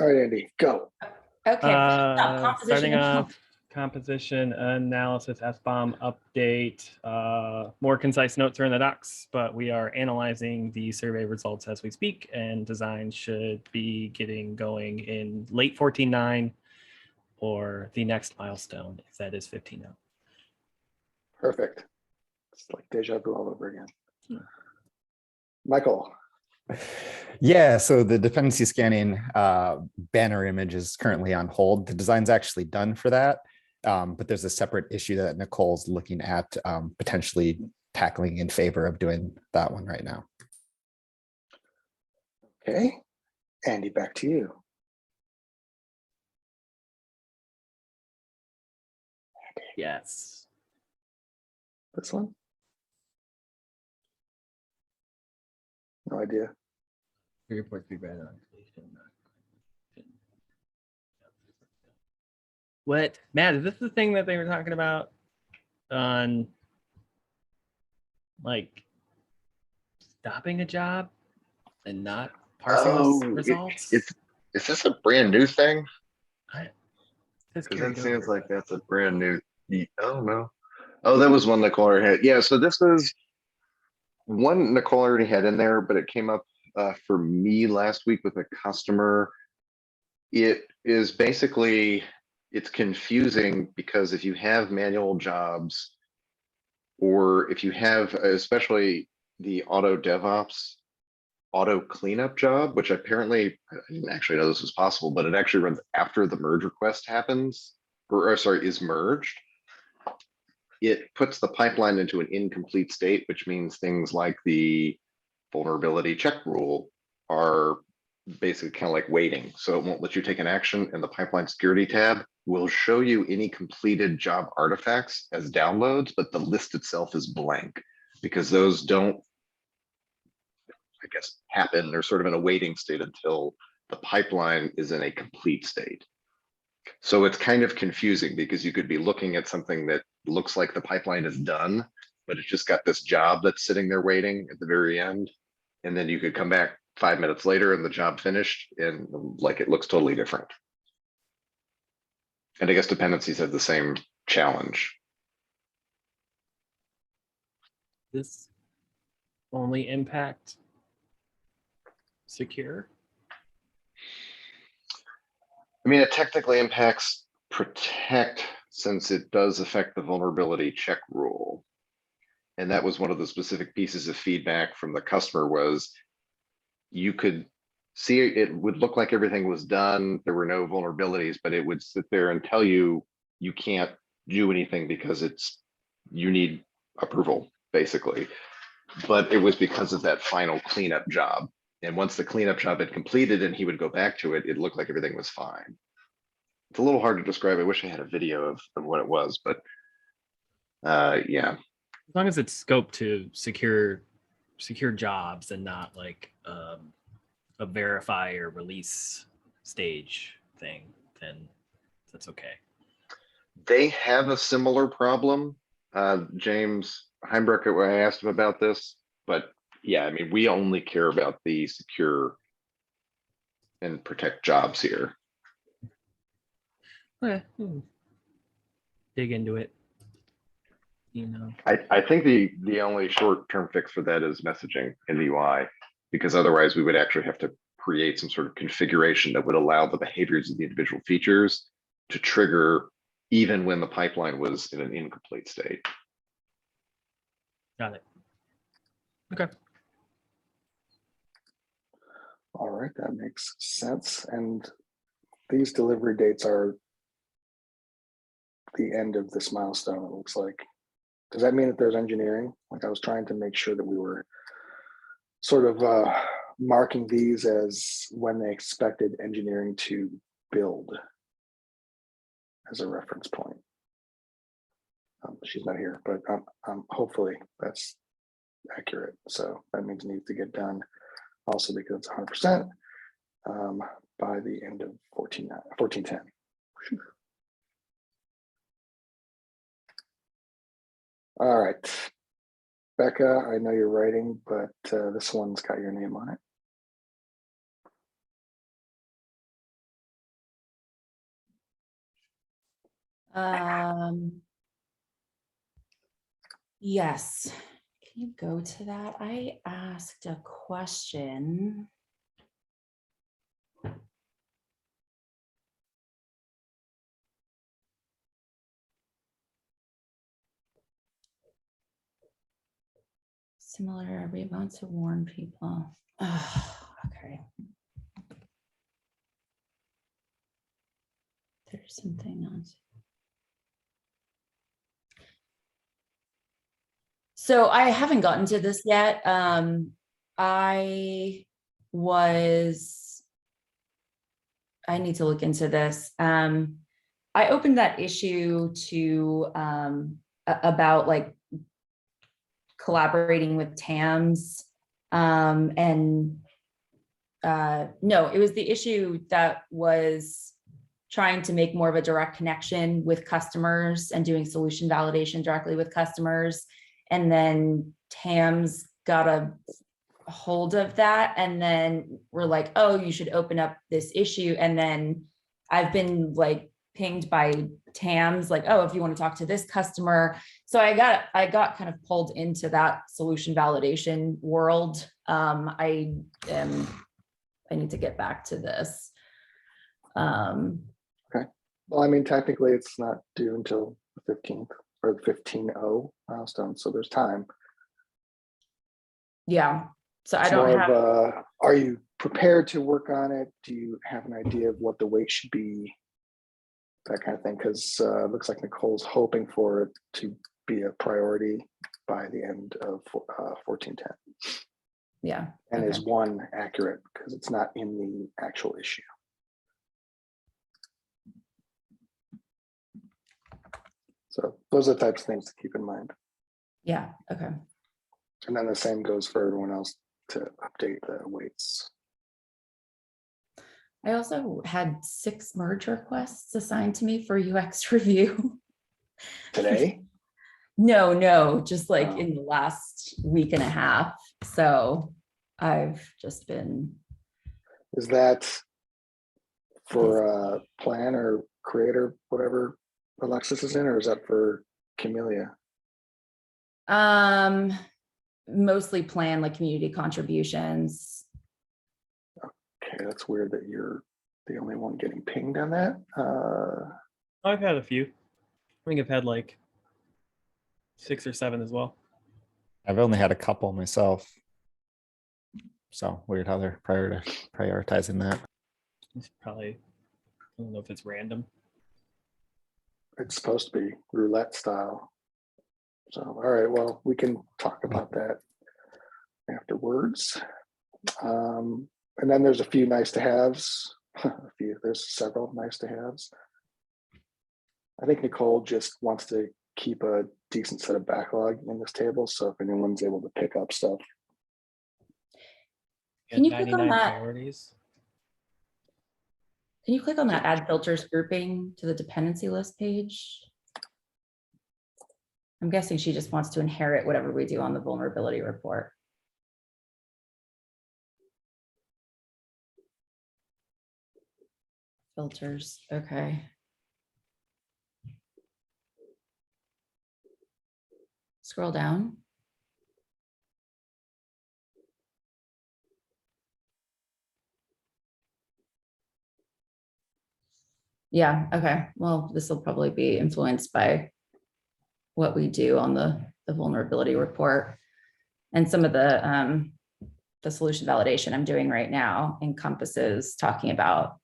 All right, Andy, go. Okay, starting off, composition analysis, SBOM update. More concise notes are in the docs, but we are analyzing the survey results as we speak, and design should be getting going in late 14.9 or the next milestone, if that is 15.0. Perfect. It's like deja vu all over again. Michael. Yeah, so the dependency scanning banner image is currently on hold. The design's actually done for that, but there's a separate issue that Nicole's looking at potentially tackling in favor of doing that one right now. Okay, Andy, back to you. Yes. This one? No idea. What, Matt, is this the thing that they were talking about on like stopping a job and not parsing results? Is this a brand new thing? Because that seems like that's a brand new. Oh no. Oh, that was one Nicole already had. Yeah, so this was one Nicole already had in there, but it came up for me last week with a customer. It is basically, it's confusing because if you have manual jobs, or if you have especially the auto DevOps auto cleanup job, which apparently I didn't actually know this was possible, but it actually runs after the merge request happens, or sorry, is merged. It puts the pipeline into an incomplete state, which means things like the vulnerability check rule are basically kind of like waiting. So it won't let you take an action, and the pipeline security tab will show you any completed job artifacts as downloads, but the list itself is blank because those don't, I guess, happen. They're sort of in a waiting state until the pipeline is in a complete state. So it's kind of confusing because you could be looking at something that looks like the pipeline is done, but it's just got this job that's sitting there waiting at the very end. And then you could come back 5 minutes later and the job finished and like it looks totally different. And I guess dependencies have the same challenge. This only impact secure? I mean, it technically impacts protect since it does affect the vulnerability check rule. And that was one of the specific pieces of feedback from the customer was you could see it would look like everything was done. There were no vulnerabilities, but it would sit there and tell you, you can't do anything because you need approval basically. But it was because of that final cleanup job. And once the cleanup job had completed and he would go back to it, it looked like everything was fine. It's a little hard to describe. I wish I had a video of what it was, but yeah. As long as it's scoped to secure jobs and not like a verify or release stage thing, then that's okay. They have a similar problem. James Heimbrook, I asked him about this, but yeah, I mean, we only care about the secure and protect jobs here. Dig into it. You know, I think the only short-term fix for that is messaging in the UI, because otherwise we would actually have to create some sort of configuration that would allow the behaviors of the individual features to trigger even when the pipeline was in an incomplete state. Got it. Okay. All right, that makes sense. And these delivery dates are the end of this milestone, it looks like. Does that mean that there's engineering? Like I was trying to make sure that we were sort of marking these as when they expected engineering to build as a reference point. She's not here, but hopefully that's accurate. So that means it needs to get done also because it's 100% by the end of 1410. All right, Becca, I know you're writing, but this one's got your name on it. Yes. Can you go to that? I asked a question. Similar, we want to warn people. Okay. There's something else. So I haven't gotten to this yet. I need to look into this. I opened that issue to about like collaborating with TAMs, and no, it was the issue that was trying to make more of a direct connection with customers and doing solution validation directly with customers. And then TAMs got a hold of that, and then we're like, oh, you should open up this issue. And then I've been like pinged by TAMs like, oh, if you want to talk to this customer. So I got kind of pulled into that solution validation world. I need to get back to this. Okay. Well, I mean, technically it's not due until the 15th or the 15-0 milestone, so there's time. Yeah. So I It's don't more have. of are you prepared to work on it? Do you have an idea of what the weight should be? That kind of thing, because it looks like Nicole's hoping for it to be a priority by the end of 1410. Yeah. And okay. is one accurate because it's not in the actual issue. So those are the types of things to keep in mind. Yeah. Okay. And then the same goes for everyone else to update the weights. I also had 6 merge requests assigned to me for UX review. Today? No, just like Oh. in the last week and a half. So I've just been. Is that for plan or creator, whatever Alexis is in, or is that for Camellia? Mostly plan, like community contributions. Okay, that's weird that you're the only one getting pinged on that. I've had a few. I think I've had like 6 or 7 as well. I've only had a couple myself. So weird how they're prioritizing that. It's probably, I don't know if it's random. It's supposed to be roulette style. So, all right, well, we can talk about that afterwards. And then there's a few nice to haves. There's several nice to haves. I think Nicole just wants to keep a decent set of backlog in this table. So if anyone's able to pick up stuff. Can you click on 99 that? priorities. Can you click on that add filters grouping to the dependency list page? I'm guessing she just wants to inherit whatever we do on the vulnerability report. Filters, okay. Scroll down. Yeah, okay. Well, this will probably be influenced by what we do on the vulnerability report. And some of the solution validation I'm doing right now encompasses talking about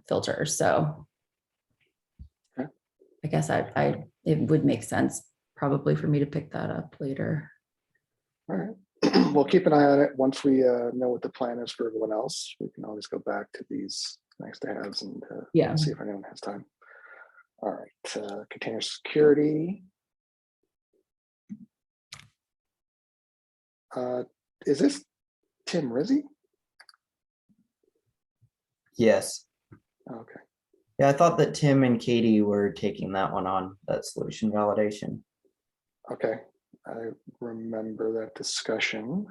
filters. So okay. I guess it would make sense probably for me to pick that up later. All right. We'll keep an eye on it. Once we know what the plan is for everyone else, we can always go back to these nice to haves and see if anyone has time. All right, container security. Is this Tim Rizzi? Yes. Okay. Yeah, I thought that Tim and Katie were taking that one on, that solution validation. Okay. I remember that discussion.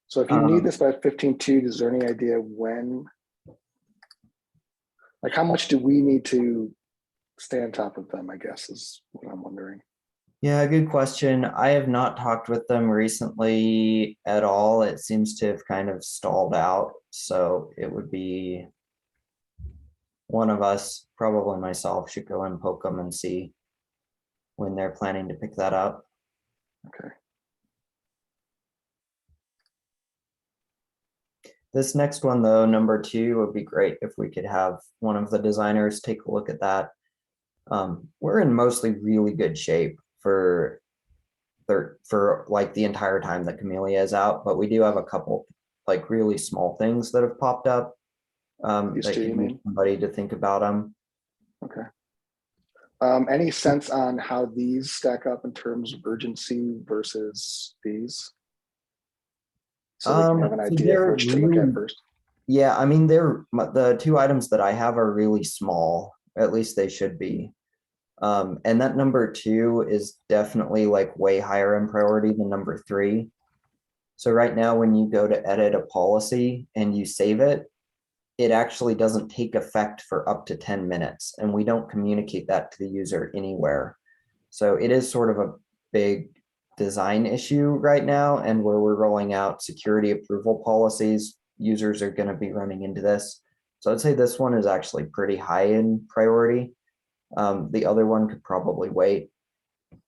So if you need this by 15.2, is there any idea when Like, how much do we need to stay on top of them, I guess, is what I'm wondering. Yeah, good question. I have not talked with them recently at all. It seems to have kind of stalled out. So it would be one of us, probably myself, should go and poke them and see when they're planning to pick that up. Okay. This next one, though, number 2, would be great if we could have one of the designers take a look at that. We're in mostly really good shape for like the entire time that Camellia is out, but we do have a couple like really small things that have popped up These that two, you you need mean? somebody to think about them. Okay. Any sense on how these stack up in terms of urgency versus these? So we can have an So idea of they're which to look really, at first. yeah, I mean, the 2 items that I have are really small, at least they should be. And that number 2 is definitely like way higher in priority than number 3. So right now, when you go to edit a policy and you save it, it actually doesn't take effect for up to 10 minutes, and we don't communicate that to the user anywhere. So it is sort of a big design issue right now, and where we're rolling out security approval policies, users are going to be running into this. So I'd say this one is actually pretty high in priority. The other one could probably wait,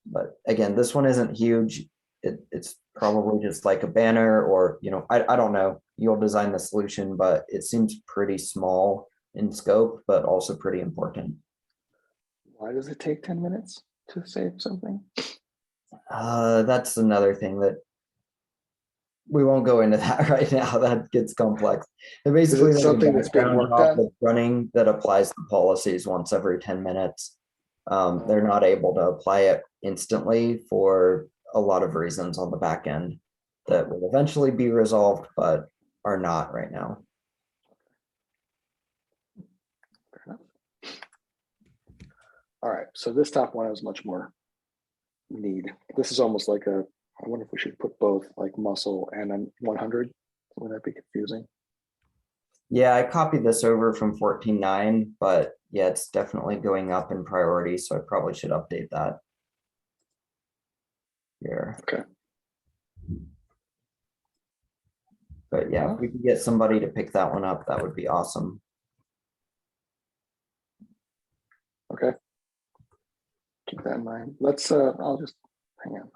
but again, this one isn't huge. It's probably just like a banner, or I don't know, you'll design the solution, but it seems pretty small in scope, but also pretty important. Why does it take 10 minutes to save something? That's another thing that we won't go into that right now. That gets complex. And basically, Is it something that's been background worked job on? that's running that applies the policies once every 10 minutes. They're not able to apply it instantly for a lot of reasons on the back end that will eventually be resolved, but are not right now. Fair enough. All right, so this top one is much more need. This is almost like I wonder if we should put both like muscle and then 100. Would that be confusing? Yeah, I copied this over from 14.9, but yeah, it's definitely going up in priority, so I probably should update that here. Okay. But yeah, if we could get somebody to pick that one up, that would be awesome. Okay. Keep that in mind. Let's I'll just hang on.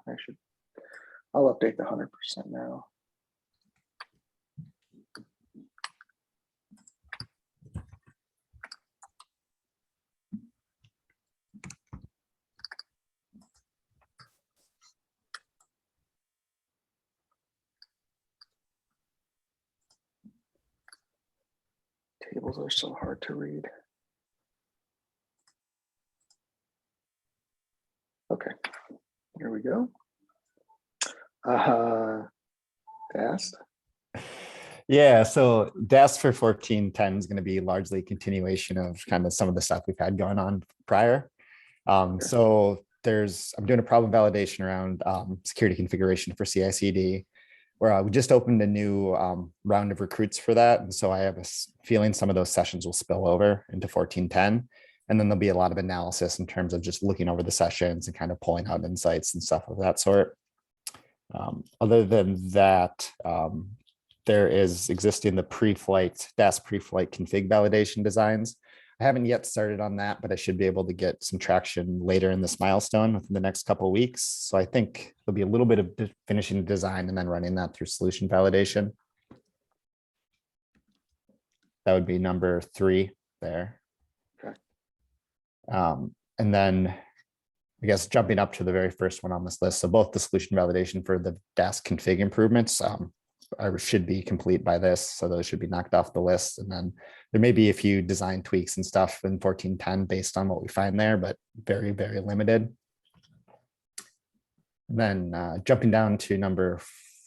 I'll update the 100% now. Tables are so hard to read. Okay, here we go. Dast. Yeah, so DAS for 14.10 is going to be largely a continuation of kind of some of the stuff we've had going on prior. So I'm doing a problem validation around security configuration for CI/CD, where we just opened a new round of recruits for that. And so I have a feeling some of those sessions will spill over into 14.10. And then there'll be a lot of analysis in terms of just looking over the sessions and kind of pulling out insights and stuff of that sort. Other than that, there is existing the DAS pre-flight config validation designs. I haven't yet started on that, but I should be able to get some traction later in this milestone within the next couple of weeks. So I think there'll be a little bit of finishing the design and then running that through solution validation. That would be number 3 there. Okay. And then I guess jumping up to the very first one on this list. So both the solution validation for the DAS config improvements I should be complete by this. So those should be knocked off the list. And then there may be a few design tweaks and stuff in 14.10 based on what we find there, but very, very limited. And then jumping down to number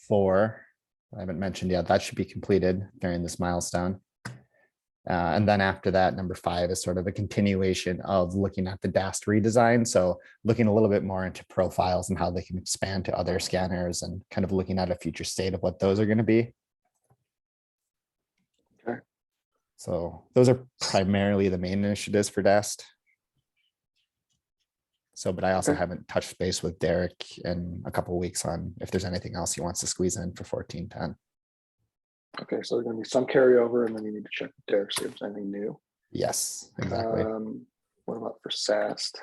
4, I haven't mentioned yet, that should be completed during this milestone. And then after that, number 5 is sort of a continuation of looking at the DAST redesign. So looking a little bit more into profiles and how they can expand to other scanners and kind of looking at a future state of what those are going to be. Okay. So those are primarily the main initiatives for DAST. So, but I also Okay. haven't touched base with Derek in a couple of weeks on if there's anything else he wants to squeeze in for 1410. Okay, so there's gonna be some carryover, and then you need to check with Derek, see if there's anything new. Yes, exactly. What about for SAST?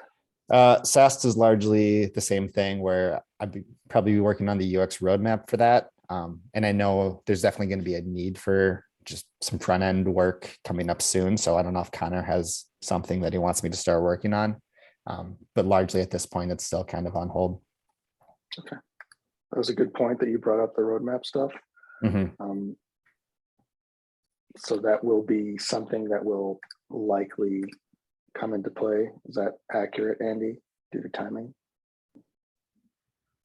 SAST is largely the same thing where probably be working on the UX roadmap for that. And I know there's definitely going to be a need for just some front end work coming up soon. So I don't know if Connor has something that he wants me to start working on. But largely at this point, it's still kind of on hold. Okay, that was a good point that you brought up the roadmap stuff. Mhm. So that will be something that will likely come into play. Is that accurate, Andy, due to timing?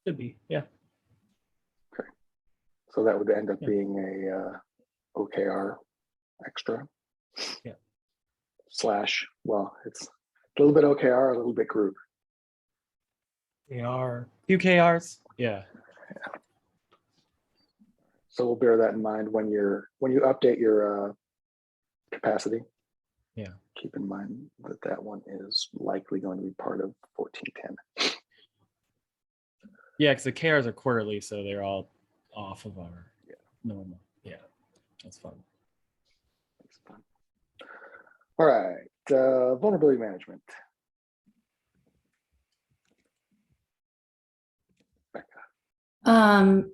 Could be, yeah. So that would end up Yeah. being a OKR extra. Yeah. Slash, well, it's a little bit OKR, a little bit group. AR, few KRs. Yeah. So we'll bear that in mind when you update your capacity. Yeah. Keep in mind that that one is likely going to be part of 1410. Yeah, because the KRs are quarterly, so they're all off of our normal. Yeah, that's fun. That's fun. All right, vulnerability management.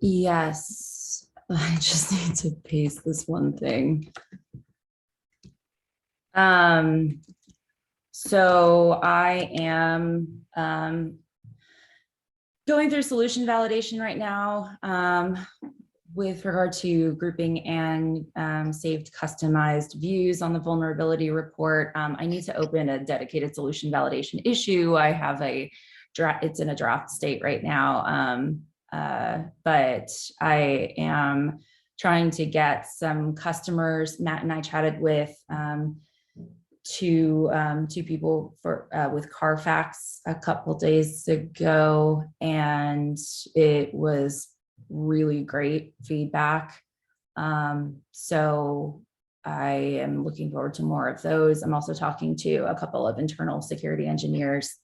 Yes, I just need to paste this one thing. So I am going through solution validation right now with regard to grouping and saved customized views on the vulnerability report. I need to open a dedicated solution validation issue. I have a draft, it's in a draft state right now. But I am trying to get some customers. Matt and I chatted with two people for with Carfax a couple days ago, and it was really great feedback. So I am looking forward to more of those. I'm also talking to a couple of internal security engineers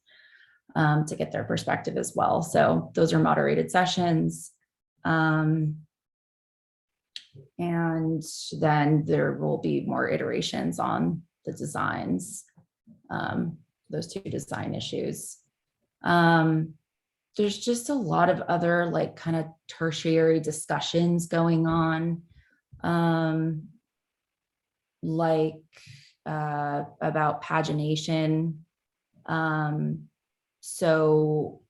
to get their perspective as well. So those are moderated sessions. And then there will be more iterations on the designs, those two design issues. There's just a lot of other like kind of tertiary discussions going on, like about pagination. So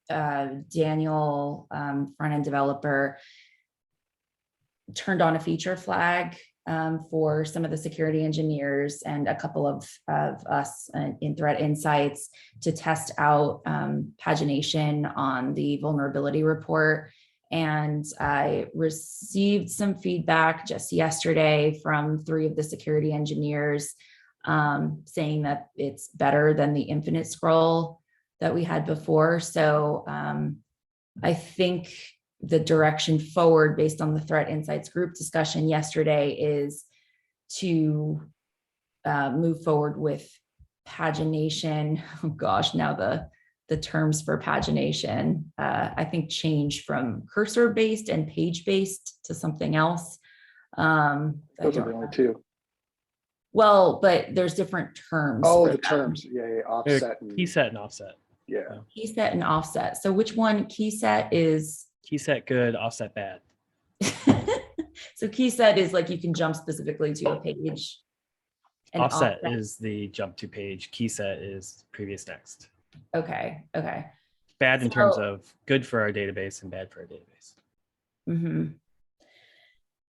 Daniel, front-end developer, turned on a feature flag for some of the security engineers and a couple of us in Threat Insights to test out pagination on the vulnerability report. And I received some feedback just yesterday from 3 of the security engineers saying that it's better than the infinite scroll that we had before. So I think the direction forward based on the Threat Insights group discussion yesterday is to move forward with pagination. Oh gosh, now the terms for pagination, I think change from cursor-based and page-based to something else. Those are the only two. Well, but there's different terms. Oh, for the them. terms. Yeah, offset. Key set and offset. Yeah. Key set and offset. So which one? Key set is. Key set good, offset bad. So key set is like you can jump specifically to a page. And Offset is the jump to page. Key set is previous next. Okay. Okay. Bad in terms of good for our database and bad for our database. Mm-hmm.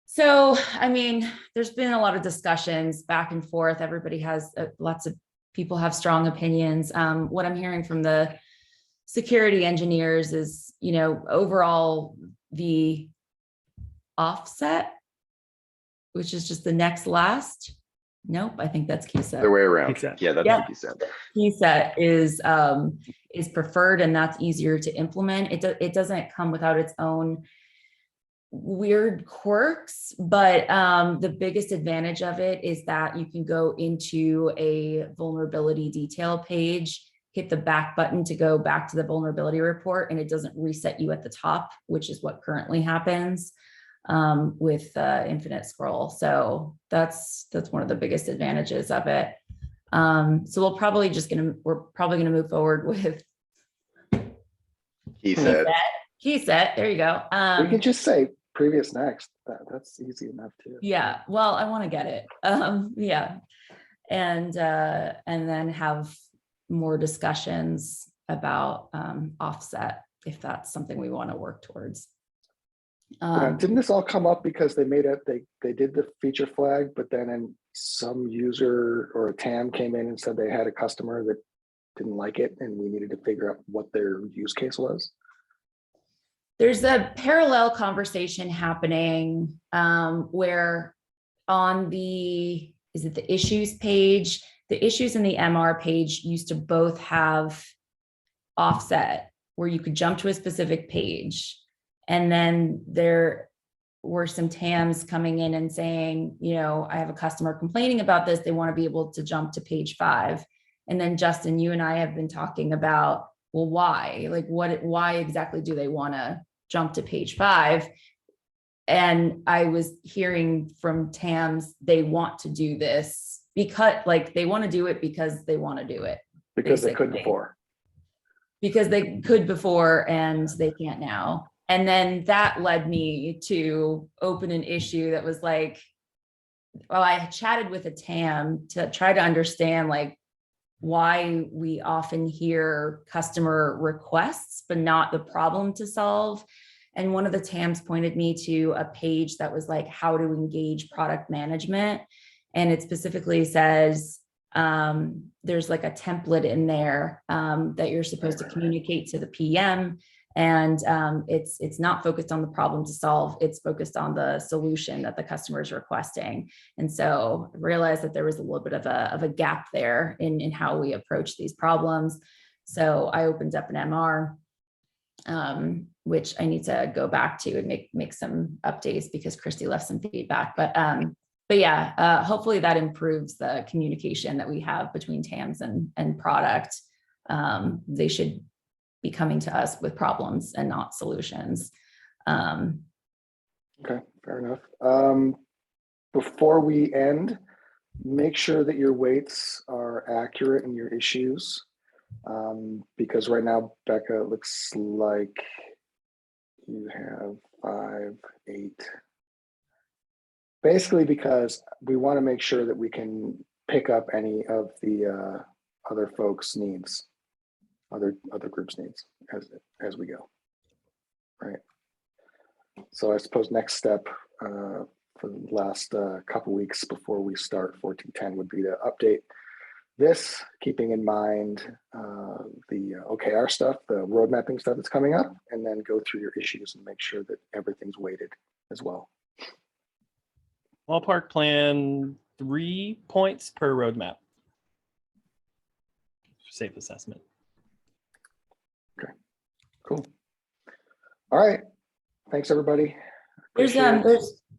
So, I mean, there's been a lot of discussions back and forth. Everybody has lots of people have strong opinions. What I'm hearing from the security engineers is, you know, overall the offset, which is just the next last. Nope, I think that's key set. Other way around. Key set. Yeah, that's Yeah. what he said. Key set is preferred, and that's easier to implement. It doesn't come without its own weird quirks, but the biggest advantage of it is that you can go into a vulnerability detail page, hit the back button to go back to the vulnerability report, and it doesn't reset you at the top, which is what currently happens with infinite scroll. So that's one of the biggest advantages of it. So we're probably gonna move forward with He said, key set. There you go. We can just say previous next. That's easy enough too. Yeah, well, I want to get it. Yeah. And then have more discussions about offset if that's something we want to work towards. Didn't this all come up because they made it, they did the feature flag, but then some user or a TAM came in and said they had a customer that didn't like it and we needed to figure out what their use case was? There's a parallel conversation happening where on the issues page, the issues and the MR page used to both have offset where you could jump to a specific page. And then there were some TAMs coming in and saying, you know, I have a customer complaining about this. They want to be able to jump to page 5. And then Justin, you and I have been talking about, well, why? Like why exactly do they want to jump to page 5? And I was hearing from TAMs, they want to do this because they want to do it because they want to do it. Because they could basically. before. Because they could before and they can't now. And then that led me to open an issue that was like, well, I chatted with a TAM to try to understand why we often hear customer requests, but not the problem to solve. And one of the TAMs pointed me to a page that was like how to engage product management. And it specifically says, there's like a template in there that you're supposed to communicate to the PM. And it's not focused on the problem to solve, it's focused on the solution that the customer is requesting. And so I realized that there was a little bit of a gap there in how we approach these problems. So I opened up an MR, which I need to go back to and make some updates because Christy left some feedback. But yeah, hopefully that improves the communication that we have between TAMs and product. They should be coming to us with problems and not solutions. Okay, fair enough. Before we end, make sure that your weights are accurate in your issues. Because right now, Becca, it looks like you have 5, 8. Basically, because we want to make sure that we can pick up any of the other folks' needs, other groups' needs as we go, right? So I suppose next step for the last couple weeks before we start 1410 would be to update this, keeping in mind the OKR stuff, the road mapping stuff that's coming up, and then go through your issues and make sure that everything's weighted as well. Ballpark plan 3 points per roadmap. Safe assessment. Okay, cool. All right, thanks everybody. There's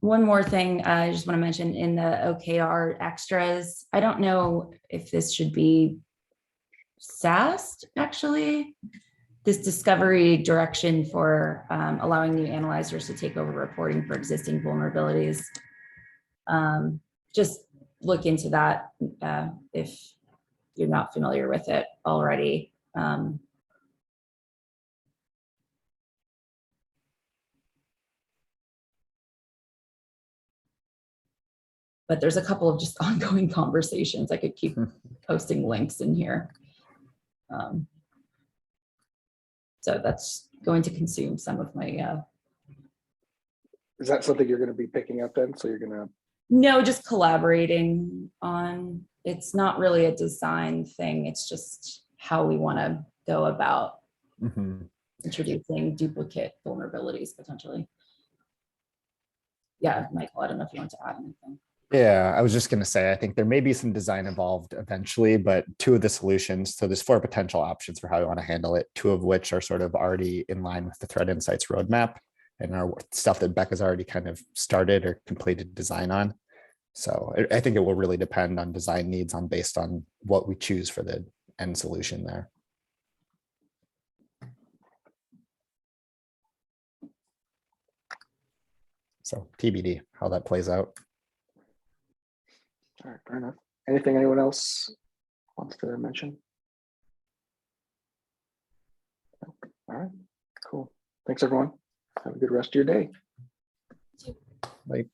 one more thing I just want to mention in the OKR extras. I don't know if this should be SAST actually. This discovery direction for allowing new analyzers to take over reporting for existing vulnerabilities. Just look into that if you're not familiar with it already. But there's a couple of just ongoing conversations. I could keep posting links in here. So that's going to consume some of my. Is that something you're going to be picking up then? So you're going to. No, just collaborating on, it's not really a design thing. It's just how we want to go about introducing duplicate vulnerabilities potentially. Yeah, Michael, I don't know if you want to add anything. Yeah, I was just going to say, I think there may be some design involved eventually, but 2 of the solutions, so there's 4 potential options for how you want to handle it, 2 of which are sort of already in line with the Threat Insights roadmap. and our stuff that Becca's already kind of started or completed design on. So I think it will really depend on design needs based on what we choose for the end solution there. So TBD how that plays out. All right, fair enough. Anything anyone else wants to mention? All right, cool. Thanks, everyone. Have a good rest of your day. Like